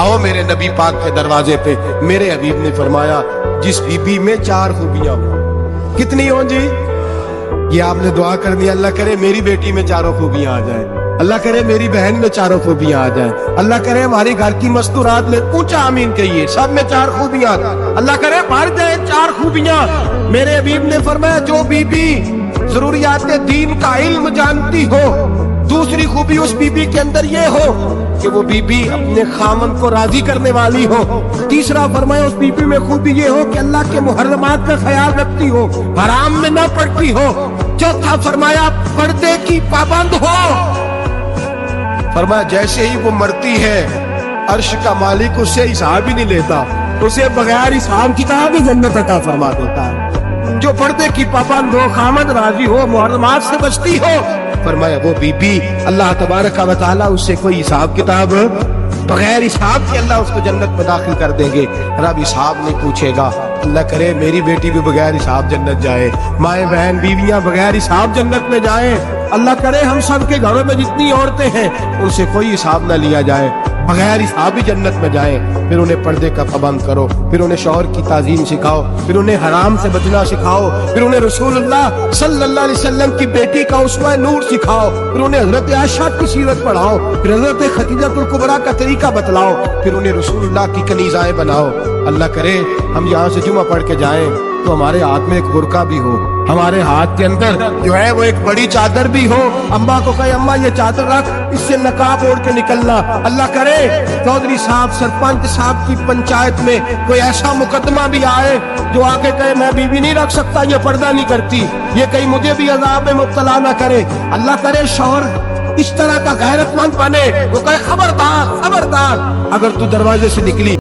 आओ मेरे नबी पाक के दरवाजे पे। मेरे हबीब ने फरमाया जिस बीबी में 4 खूबियां हो। कितनी हो जी? ये आपने दुआ करनी, अल्लाह करे मेरी बेटी में 4 खूबियां आ जाए, अल्लाह करे मेरी बहन में 4 खूबियां आ जाए, अल्लाह करे हमारी घर की मस्तूरात में, ऊंचा आमीन कहिए, सब में 4 खूबियां, अल्लाह करे भर जाए 4 खूबियां। मेरे हबीब ने फरमाया जो बीबी जरूरियात दीन का इल्म जानती हो, दूसरी खूबी उस बीबी के अंदर ये हो कि वो बीबी अपने खामन को राजी करने वाली हो, तीसरा फरमाया उस बीबी में खूबी ये हो कि अल्लाह के मुहर्रमात का ख्याल रखती हो, हराम में ना पड़ती हो, चौथा फरमाया पर्दे की पाबंद हो। फरमाया जैसे ही वो मरती है अर्श का मालिक उससे हिसाब ही नहीं लेता, उसे बगैर हिसाब किताब ही जन्नत अता फरमा देता है। जो पर्दे की पाबंद हो, खामद राजी हो, मुहर्रमात से बचती हो, फरमाया वो बीबी अल्लाह तबारक व तआला उससे कोई हिसाब किताब बगैर हिसाब के अल्लाह उसको जन्नत में दाखिल कर देंगे। रब हिसाब नहीं पूछेगा। अल्लाह करे मेरी बेटी भी बगैर हिसाब जन्नत जाए, माए बहन बीवियां बगैर हिसाब जन्नत में जाए। अल्लाह करे हम सब के घरों में जितनी औरतें हैं उनसे कोई हिसाब न लिया जाए, बगैर हिसाब ही जन्नत में जाए। फिर उन्हें पर्दे का पाबंद करो, फिर उन्हें शौहर की ताजीम सिखाओ, फिर उन्हें हराम से बचना सिखाओ, फिर उन्हें रसूलुल्लाह सल्लल्लाहु अलैहि वसल्लम की बेटी का उस्वा नूर सिखाओ, फिर उन्हें हजरत आयशा की सीरत पढ़ाओ, फिर हजरत खदीजतुल कुबरा का तरीका बतलाओ, फिर उन्हें रसूलुल्लाह की कनीज़ाएं बनाओ। अल्लाह करे हम यहाँ से जुमा पढ़ के जाएं तो हमारे हाथ में एक बुरका भी हो, हमारे हाथ के अंदर जो है वो एक बड़ी चादर भी हो। अम्मा को कहे अम्मा ये चादर रख, इससे नकाब ओढ़ के निकलना। अल्लाह करे चौधरी साहब सरपंच साहब की पंचायत में कोई ऐसा मुकदमा भी आए जो आके कहे मैं बीवी नहीं रख सकता, ये पर्दा नहीं करती, ये कहीं मुझे भी अजाब में मुब्तला ना करे। अल्लाह करे शौहर इस तरह का गैरतमंद बने, वो कहे खबरदार खबरदार, अगर तू दरवाजे से निकली